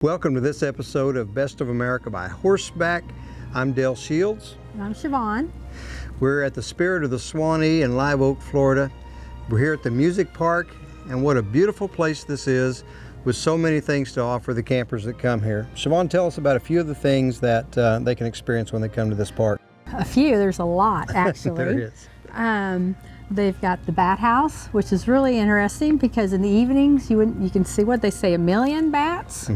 Welcome to this episode of Best of America by Horseback. I'm Dale Shields. And I'm Siobhan. We're at the Spirit of the Suwannee in Live Oak, Florida. We're here at the Music Park, and what a beautiful place this is with so many things to offer the campers that come here. Siobhan, tell us about a few of the things that they can experience when they come to this park. A few, there's a lot actually. There is. They've got the bat house, which is really interesting because in the evenings you can see what they say, 1 million bats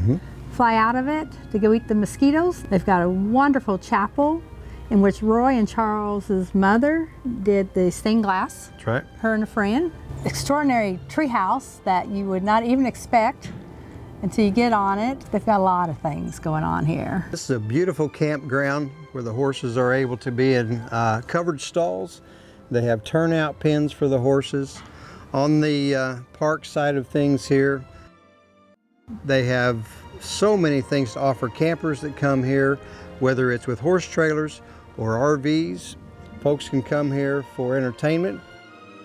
fly out of it to go eat the mosquitoes. They've got a wonderful chapel in which Roy and Charles's mother did the stained glass. That's right. Her and a friend. Extraordinary treehouse that you would not even expect until you get on it. They've got a lot of things going on here. This is a beautiful campground where the horses are able to be in covered stalls. They have turnout pens for the horses. On the park side of things here, they have so many things to offer campers that come here, whether it's with horse trailers or RVs. Folks can come here for entertainment.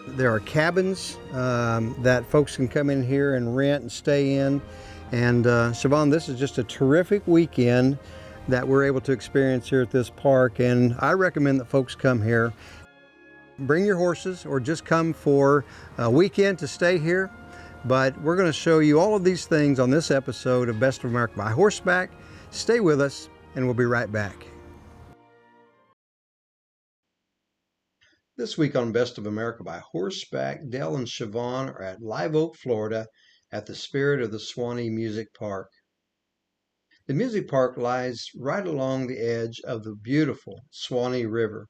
There are cabins that folks can come in here and rent and stay in. And Siobhan, this is just a terrific weekend that we're able to experience here at this park, and I recommend that folks come here. Bring your horses or just come for a weekend to stay here. But we're going to show you all of these things on this episode of Best of America by Horseback. Stay with us and we'll be right back. This week on Best of America by Horseback, Dale and Siobhan are at Live Oak, Florida at the Spirit of the Suwannee Music Park. The music park lies right along the edge of the beautiful Suwannee River.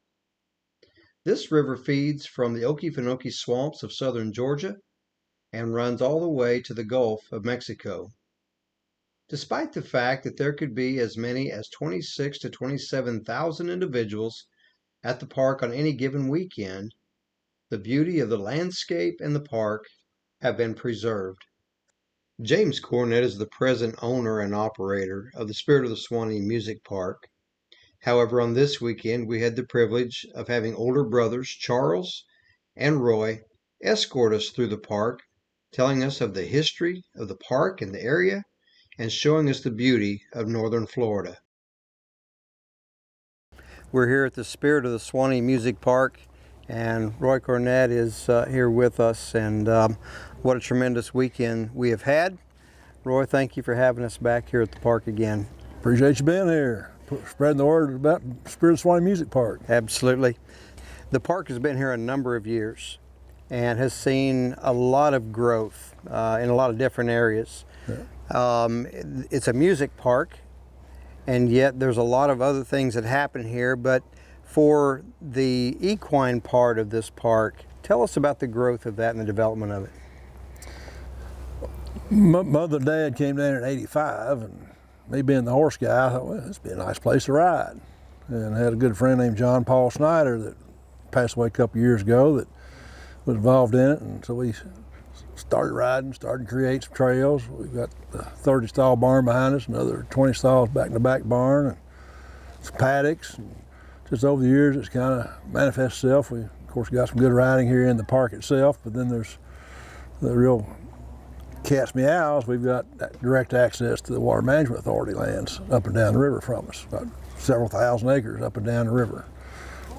This river feeds from the Okefenokee swamps of southern Georgia and runs all the way to the Gulf of Mexico. Despite the fact that there could be as many as 26,000 to 27,000 individuals at the park on any given weekend, the beauty of the landscape and the park have been preserved. James Cornett is the present owner and operator of the Spirit of the Suwannee Music Park. However, on this weekend, we had the privilege of having older brothers Charles and Roy escort us through the park, telling us of the history of the park and the area, and showing us the beauty of northern Florida. We're here at the Spirit of the Suwannee Music Park, and Roy Cornett is here with us, and what a tremendous weekend we have had. Roy, thank you for having us back here at the park again. Appreciate you being here, spreading the word about Spirit of Suwannee Music Park. Absolutely. The park has been here a number of years and has seen a lot of growth in a lot of different areas. Yeah. It's a music park, and yet there's a lot of other things that happen here, but for the equine part of this park, tell us about the growth of that and the development of it. Mother and Dad came down in '85, and me being the horse guy, I thought, well, this would be a nice place to ride. And I had a good friend named John Paul Snyder that passed away a couple years ago that was involved in it, and so we started riding, started to create some trails. We've got the 30 stall barn behind us, another 20 stalls back in the back barn, and some paddocks. And just over the years, it's kind of manifested itself. We, of course, got some good riding here in the park itself, but then there's the real cat's meows. We've got direct access to the Water Management Authority lands up and down the river from us, about several thousand acres up and down the river.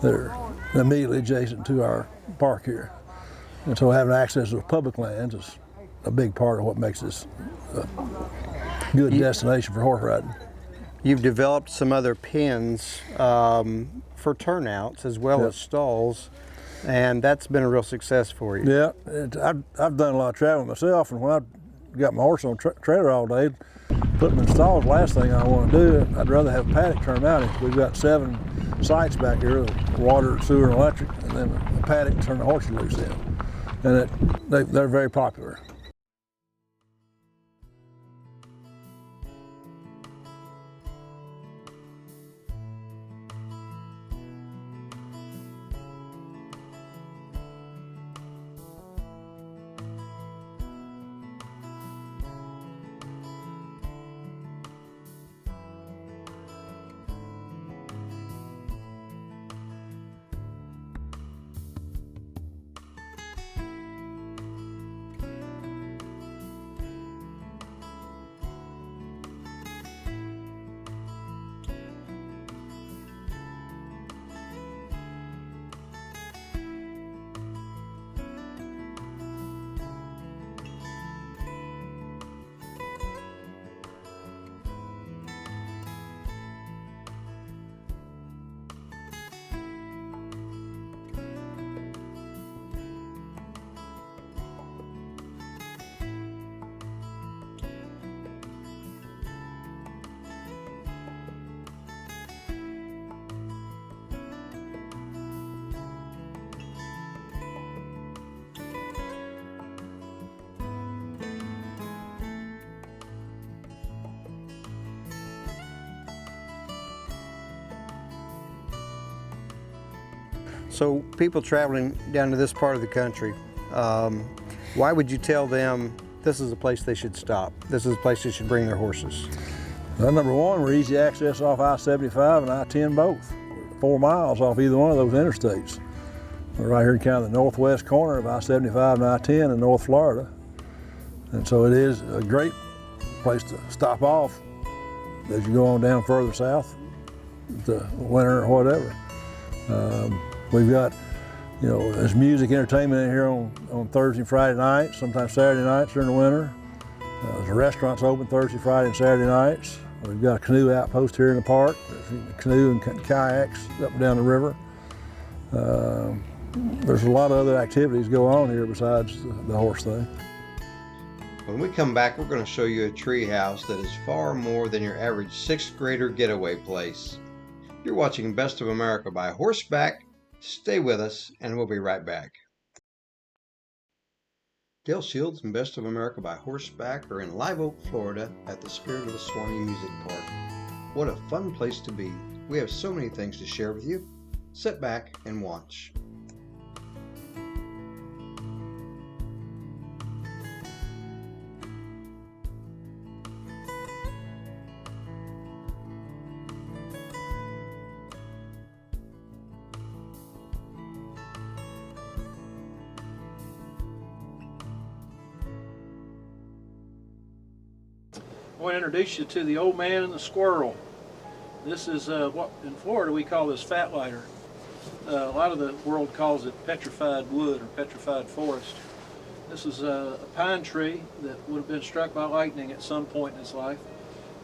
They're immediately adjacent to our park here. And so having access to public lands is a big part of what makes this a good destination for horse riding. You've developed some other pens for turnouts as well as stalls, and that's been a real success for you. Yeah, I've done a lot of traveling myself, and when I got my horse on trailer all day, putting them in stalls, last thing I want to do, I'd rather have a paddock turn them out in. We've got 7 sites back here, water, sewer, and electric, and then a paddock to turn the horses loose in. And they're very popular. So people traveling down to this part of the country, why would you tell them this is a place they should stop? This is a place they should bring their horses? Well, number one, we're easy access off I-75 and I-10 both. We're 4 miles off either one of those interstates. We're right here in kind of the northwest corner of I-75 and I-10 in North Florida. And so it is a great place to stop off as you go on down further south, the winter or whatever. We've got, you know, there's music entertainment in here on Thursday and Friday nights, sometimes Saturday nights during the winter. There's restaurants open Thursday, Friday, and Saturday nights. We've got a canoe outpost here in the park. There's canoe and kayaks up and down the river. There's a lot of other activities go on here besides the horse thing. When we come back, we're going to show you a treehouse that is far more than your average 6th grader getaway place. You're watching Best of America by Horseback. Stay with us, and we'll be right back. Dale Shields and Best of America by Horseback are in Live Oak, Florida at the Spirit of the Suwannee Music Park. What a fun place to be. We have so many things to share with you. Sit back and watch. I want to introduce you to the old man and the squirrel. This is what in Florida we call this fat lighter. A lot of the world calls it petrified wood or petrified forest. This is a pine tree that would have been struck by lightning at some point in its life,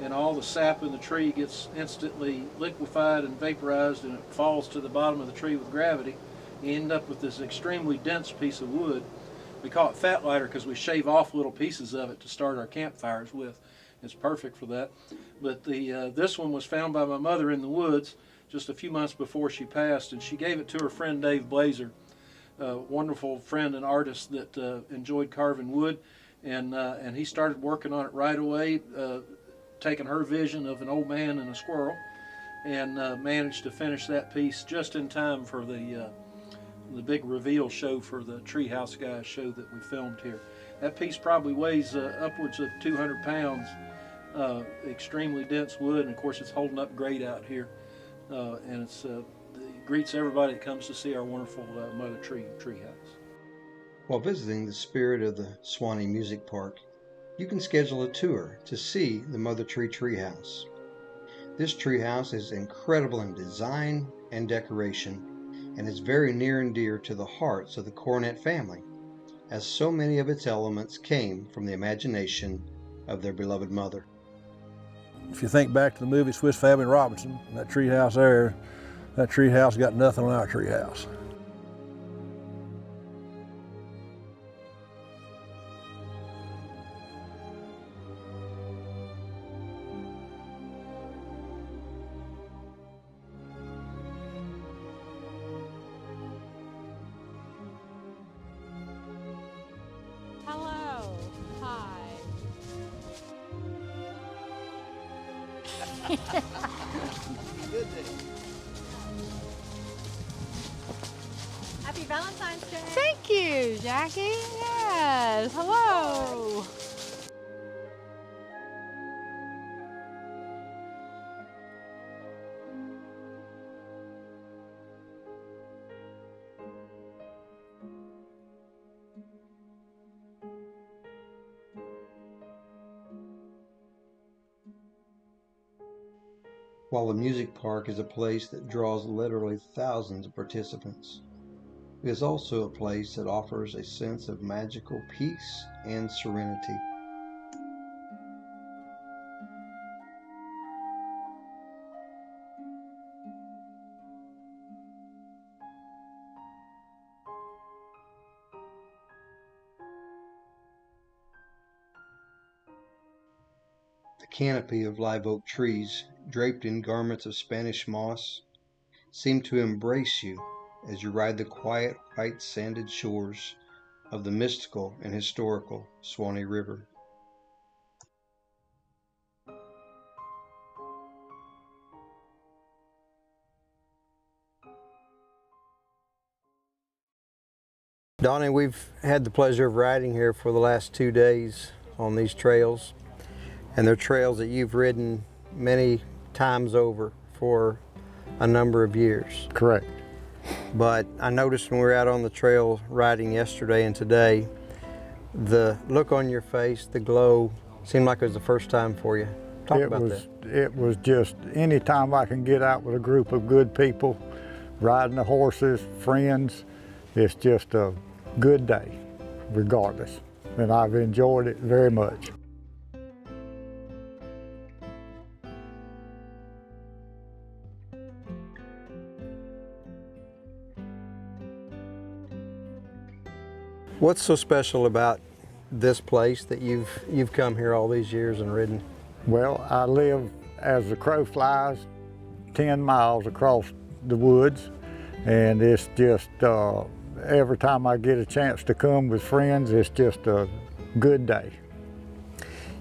and all the sap in the tree gets instantly liquefied and vaporized, and it falls to the bottom of the tree with gravity. You end up with this extremely dense piece of wood. We call it fat lighter because we shave off little pieces of it to start our campfires with. It's perfect for that. But this one was found by my mother in the woods just a few months before she passed, and she gave it to her friend Dave Blazer, a wonderful friend and artist that enjoyed carving wood, and he started working on it right away, taking her vision of an old man and a squirrel, and managed to finish that piece just in time for the big reveal show for the Treehouse Guys show that we filmed here. That piece probably weighs upwards of 200 pounds. Extremely dense wood, and of course it's holding up great out here, and it greets everybody that comes to see our wonderful Mother Tree treehouse. While visiting the Spirit of the Suwannee Music Park, you can schedule a tour to see the Mother Tree treehouse. This treehouse is incredible in design and decoration, and is very near and dear to the hearts of the Cornet family, as so many of its elements came from the imagination of their beloved mother. If you think back to the movie Swiss Family Robinson, that treehouse there, that treehouse got nothing on our treehouse. Hello. Hi. Happy Valentine's Day. Thank you, Jackie. Yes. Hello. While the music park is a place that draws literally thousands of participants, it is also a place that offers a sense of magical peace and serenity. The canopy of live oak trees, draped in garments of Spanish moss, seem to embrace you as you ride the quiet, white sanded shores of the mystical and historical Suwannee River. Donnie, we've had the pleasure of riding here for the last 2 days on these trails, and they're trails that you've ridden many times over for a number of years. Correct. But I noticed when we were out on the trail riding yesterday and today, the look on your face, the glow, seemed like it was the first time for you. Talk about that. It was just any time I can get out with a group of good people, riding the horses, friends, it's just a good day, regardless. And I've enjoyed it very much. What's so special about this place that you've come here all these years and ridden? Well, I live, as the crow flies, 10 miles across the woods, and it's just, every time I get a chance to come with friends, it's just a good day.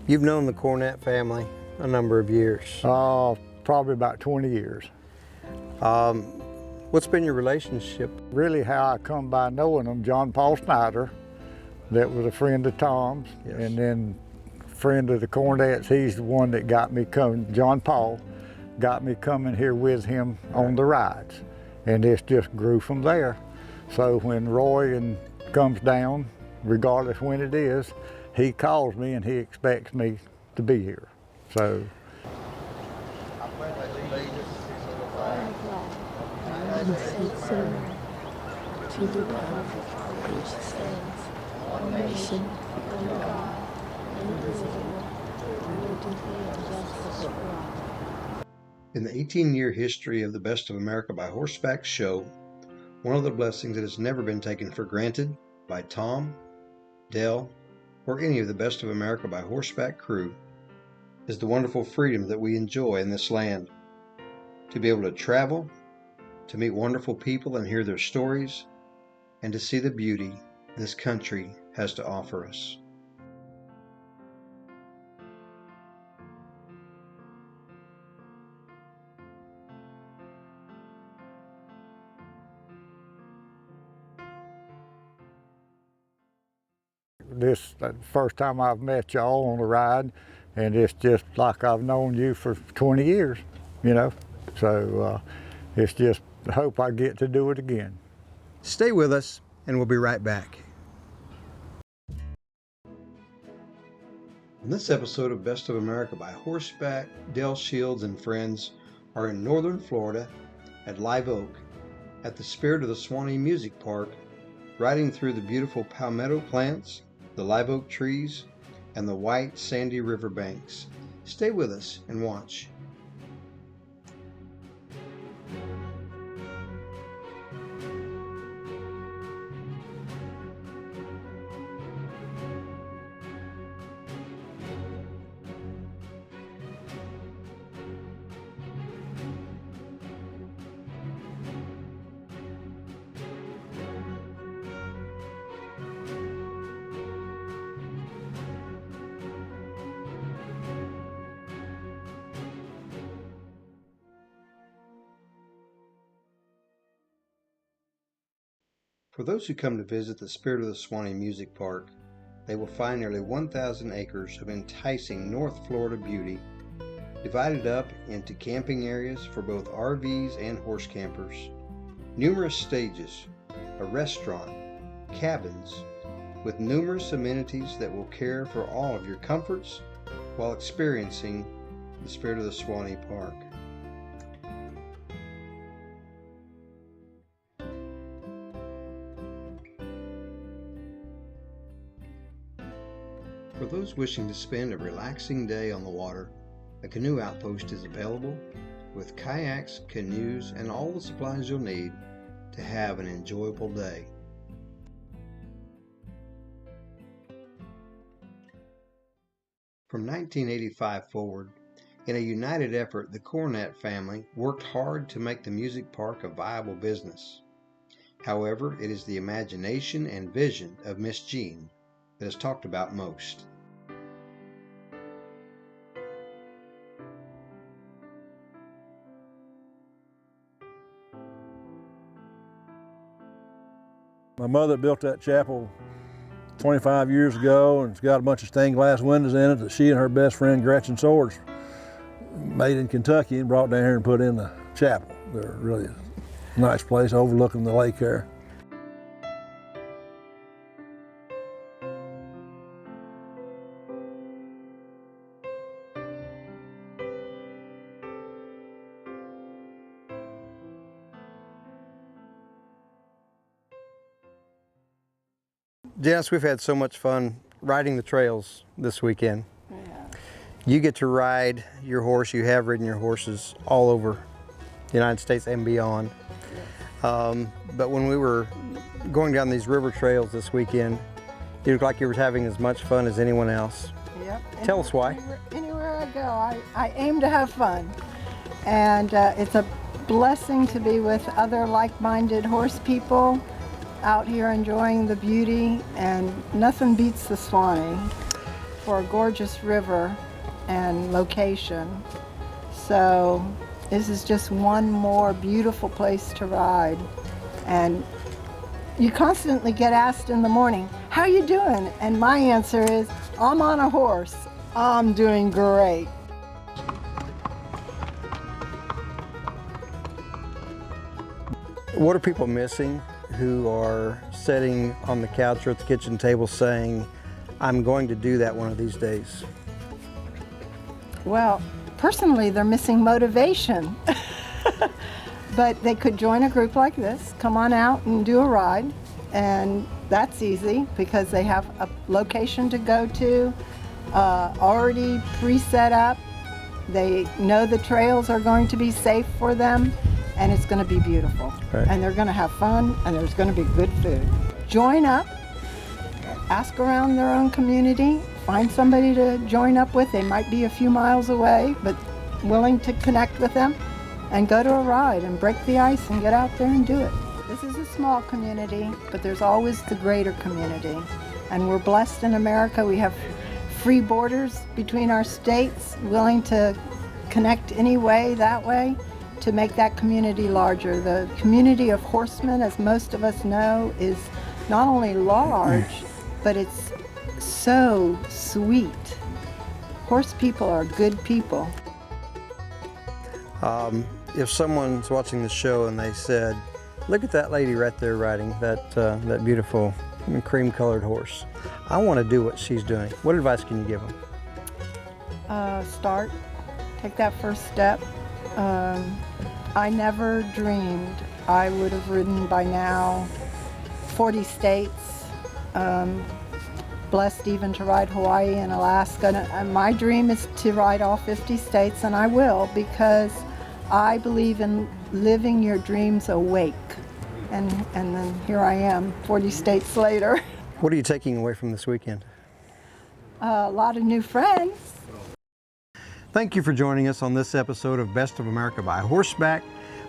You've known the Cornett family a number of years. Probably about 20 years. What's been your relationship? Really how I come by knowing them, John Paul Snyder, that was a friend of Tom's, Yes. and then friend of the Cornetts, he's the one that got me coming, John Paul, got me coming here with him on the rides. And it just grew from there. So when Roy comes down, regardless when it is, he calls me and he expects me to be here. So. In the 18-year history of the Best of America by Horseback show, one of the blessings that has never been taken for granted by Tom, Dell, or any of the Best of America by Horseback crew is the wonderful freedom that we enjoy in this land. To be able to travel, to meet wonderful people and hear their stories, and to see the beauty this country has to offer us. This is the first time I've met y'all on a ride, and it's just like I've known you for 20 years, you know. So it's just, I hope I get to do it again. Stay with us, and we'll be right back. In this episode of Best of America by Horseback, Dell Shields and friends are in northern Florida at Live Oak at the Spirit of the Suwannee Music Park, riding through the beautiful palmetto plants, the live oak trees, and the white sandy river banks. Stay with us and watch. For those who come to visit the Spirit of the Suwannee Music Park, they will find nearly 1,000 acres of enticing North Florida beauty, divided up into camping areas for both RVs and horse campers, numerous stages, a restaurant, cabins, with numerous amenities that will care for all of your comforts while experiencing the Spirit of the Suwannee Park. For those wishing to spend a relaxing day on the water, a canoe outpost is available with kayaks, canoes, and all the supplies you'll need to have an enjoyable day. From 1985 forward, in a united effort, the Cornett family worked hard to make the music park a viable business. However, it is the imagination and vision of Miss Jean that is talked about most. My mother built that chapel 25 years ago, and it's got a bunch of stained glass windows in it that she and her best friend Gretchen Swords made in Kentucky and brought down here and put in the chapel. They're really a nice place overlooking the lake there. Janice, we've had so much fun riding the trails this weekend. Yeah. You get to ride your horse, you have ridden your horses all over the United States and beyond. Yes. But when we were going down these river trails this weekend, you looked like you were having as much fun as anyone else. Yep. Tell us why. Anywhere I go, I aim to have fun. And it's a blessing to be with other like-minded horse people out here enjoying the beauty, and nothing beats the Suwannee for a gorgeous river and location. So this is just one more beautiful place to ride. And you constantly get asked in the morning, how you doing? And my answer is, I'm on a horse. I'm doing great. What are people missing who are sitting on the couch or at the kitchen table saying, I'm going to do that one of these days? Well, personally, they're missing motivation. But they could join a group like this, come on out and do a ride, and that's easy because they have a location to go to, already pre-set up. They know the trails are going to be safe for them, and it's going to be beautiful. Right. And they're going to have fun, and there's going to be good food. Join up, ask around their own community, find somebody to join up with. They might be a few miles away, but willing to connect with them, and go to a ride and break the ice and get out there and do it. This is a small community, but there's always the greater community. And we're blessed in America. We have free borders between our states, willing to connect any way, that way, to make that community larger. The community of horsemen, as most of us know, is not only large, but it's so sweet. Horse people are good people. If someone's watching the show and they said, look at that lady right there riding that beautiful cream-colored horse, I want to do what she's doing, what advice can you give them? Start, take that first step. I never dreamed I would have ridden by now 40 states, blessed even to ride Hawaii and Alaska. And my dream is to ride all 50 states, and I will, because I believe in living your dreams awake. And then here I am, 40 states later. What are you taking away from this weekend? A lot of new friends. Thank you for joining us on this episode of Best of America by Horseback.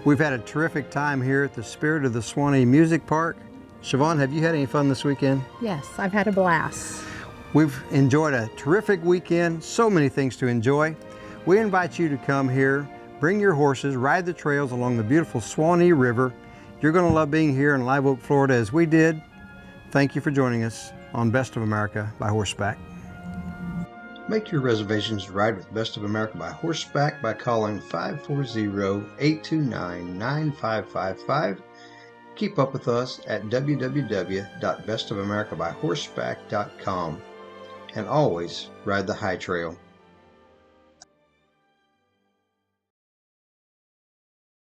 We've had a terrific time here at the Spirit of the Suwannee Music Park. Siobhan, have you had any fun this weekend? Yes, I've had a blast. We've enjoyed a terrific weekend, so many things to enjoy. We invite you to come here, bring your horses, ride the trails along the beautiful Suwannee River. You're going to love being here in Live Oak, Florida, as we did. Thank you for joining us on Best of America by Horseback. Make your reservations to ride with Best of America by Horseback by calling 540-829-9555. Keep up with us at www.bestofamericabyhorseback.com. And always ride the high trail.